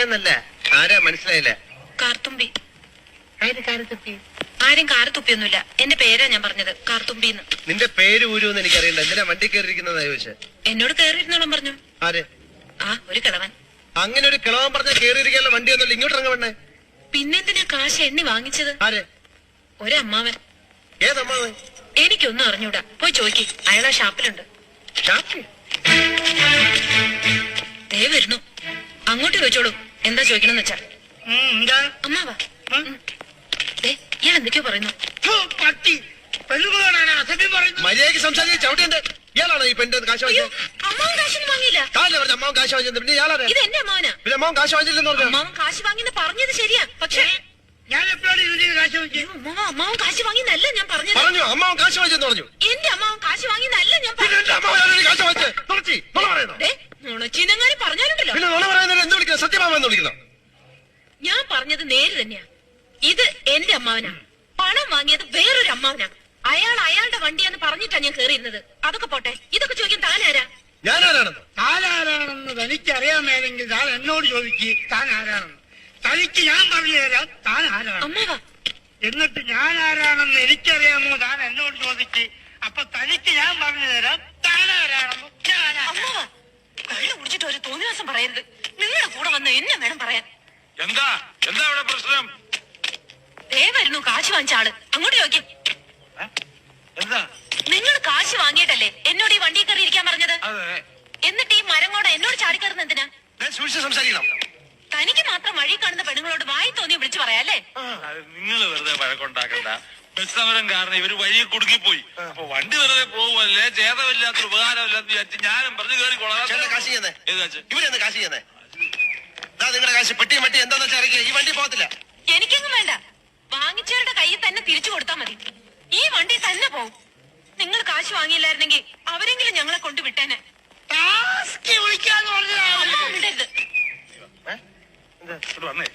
ആരാന്നല്ല, ആരാ മനസ്സിലായില്ല. കാർത്തുമ്പി. ആരും കാറ് തുപ്പിയൊന്നുമില്ല. എന്റെ പേരാ ഞാൻ പറഞ്ഞത്, കാർത്തുമ്പിന്ന്. നിന്റെ പേര് ഊരുന്ന് എനിക്കറിയണ്ട. എന്തിനാ വണ്ടി കയറിയിരിക്കുന്നതാ ചോദിച്ചേ? എന്നോട് കയറിയിരുന്നോളം പറഞ്ഞു. ആര്? ഒരു കിളവൻ. അങ്ങനെ ഒരു കിളവൻ പറഞ്ഞ കയറിയിരിക്കാനുള്ള വണ്ടി ഒന്നുമില്ല. ഇങ്ങോട്ട് ഇറങ്ങ. പിന്നെന്തിനാ കാശ് എണ്ണി വാങ്ങിച്ചത്? ആര്? ഒരമ്മാവൻ. ഏതമ്മാവൻ? എനിക്കൊന്നും അറിഞ്ഞൂടാ. പോയി ചോദിക്ക്, അയാളാ ഷാപ്പിലുണ്ട്. ഷാപ്പിൽ? ദേ വരുന്നു. അങ്ങോട്ട് ചോദിച്ചോളൂ, എന്താ ചോദിക്കണമെന്ന് വെച്ചാ. അമ്മാവാ, ഇയാൾ എന്തൊക്കെയോ പറയുന്നു. മര്യാദയ്ക്ക് സംസാരിച്ച് ചവിട്ടിയുണ്ട്. ഇയാളാണോ ഈ പെണ്ണ് കാശ് വാങ്ങിച്ചത്? അമ്മാവൻ കാശൊന്നും വാങ്ങിയില്ല. പറഞ്ഞ അമ്മാവൻ കാശ് വാങ്ങിച്ചത്. പിന്നെ ഇയാളാ? ഇത് എന്റെ അമ്മാവനാ. പിന്നെ അമ്മാവൻ കാശ് വാങ്ങിച്ചില്ലെന്ന് പറഞ്ഞു. അമ്മാവൻ കാശ് വാങ്ങിന്ന് പറഞ്ഞത് ശരിയാ, പക്ഷേ ഞാൻ എപ്പോഴാണ് ഇതിന് കാശ് വാങ്ങിച്ചത്? അമ്മാവൻ കാശ് വാങ്ങിന്നല്ല ഞാൻ പറഞ്ഞത്. പറഞ്ഞു അമ്മാവൻ കാശ് വാങ്ങിച്ചെന്ന് പറഞ്ഞു. എന്റെ അമ്മാവൻ കാശ് വാങ്ങിന്നല്ല ഞാൻ പറഞ്ഞത്. നുണച്ചീനങ്ങാരി പറഞ്ഞാലുണ്ടല്ലോ. പിന്നെ നുണ പറയുന്നത് എന്ത് വിളിക്കണം? സത്യമാമെന്ന് വിളിക്കണം. ഞാൻ പറഞ്ഞത് നേര് തന്നെയാ. ഇത് എന്റെ അമ്മാവനാ. പണം വാങ്ങിയത് വേറൊരു അമ്മാവനാ. അയാളുടെ വണ്ടിയാന്ന് പറഞ്ഞിട്ടാ ഞാൻ കേറിയിരുന്നത്. അതൊക്കെ പോട്ടെ, ഇതൊക്കെ ചോദിക്കാൻ താനാരാ? ഞാനാരാണെന്ന്? താനാരാണെന്ന് തനിക്കറിയാമേലെങ്കിൽ താൻ എന്നോട് ചോദിക്ക് താൻ ആരാണെന്ന്. തനിക്ക് ഞാൻ പറഞ്ഞു തരാം താൻ ആരാണ്. അമ്മാവാ, എന്നിട്ട് ഞാൻ ആരാണെന്ന് എനിക്കറിയാമോ താൻ എന്നോട് ചോദിക്ക്. അപ്പൊ തനിക്ക് ഞാൻ പറഞ്ഞു തരാം താൻ ആരാണെന്ന്. അമ്മാവാ, കള്ളു കുടിച്ചിട്ട് ഒരു തോന്നിവാസം പറയരുത്. നിങ്ങളുടെ കൂടെ വന്ന് എന്നെ വേണം പറയാൻ. എന്താ ഇവിടെ പ്രശ്നം? വരുന്നു കാശ് വാങ്ങിച്ച ആള്. അങ്ങോട്ട് ചോദിക്കും. എന്താ? നിങ്ങൾ കാശ് വാങ്ങിയിട്ടല്ലേ എന്നോട് ഈ വണ്ടി കയറി ഇരിക്കാൻ പറഞ്ഞത്? എന്നിട്ട് ഈ മരം കൂടെ എന്നോട് ചാടിക്കയറുന്ന എന്തിനാ? സംസാരിക്കണം. തനിക്ക് മാത്രം വഴി കാണുന്ന പെണ്ണുങ്ങളോട് വായി തോന്നി വിളിച്ചു പറയാല്ലേ? നിങ്ങൾ വെറുതെ വഴക്കുണ്ടാക്കണ്ട. ബസ് സമരം കാരണം ഇവര് വഴി കുടുങ്ങിപ്പോയി. അപ്പൊ വണ്ടി വെറുതെ പോകുമല്ലേ, ചേതമില്ലാത്തൊരു ഉപകാരമില്ലാന്ന് വിചാരിച്ച് ഞാനും പറഞ്ഞു കയറിക്കോളാം. ഇവരെന്താ കാശ് ചെയ്യുന്നേ? നിങ്ങളുടെ കാശ് പെട്ടിയും മട്ടി എന്താന്ന് വെച്ചാൽ അറിയിക്കുക. ഈ വണ്ടി പോകത്തില്ല. എനിക്കൊന്നും വേണ്ട. വാങ്ങിച്ചവരുടെ കയ്യിൽ തന്നെ തിരിച്ചു കൊടുത്താൽ മതി. ഈ വണ്ടി തന്നെ പോവും. നിങ്ങൾ കാശ് വാങ്ങിയില്ലായിരുന്നെങ്കിൽ അവരെങ്കിലും ഞങ്ങളെ കൊണ്ടുവിട്ടേനെ. വിളിക്കാന്ന് പറഞ്ഞാ അമ്മ ഉണ്ടരുത്. വന്നേ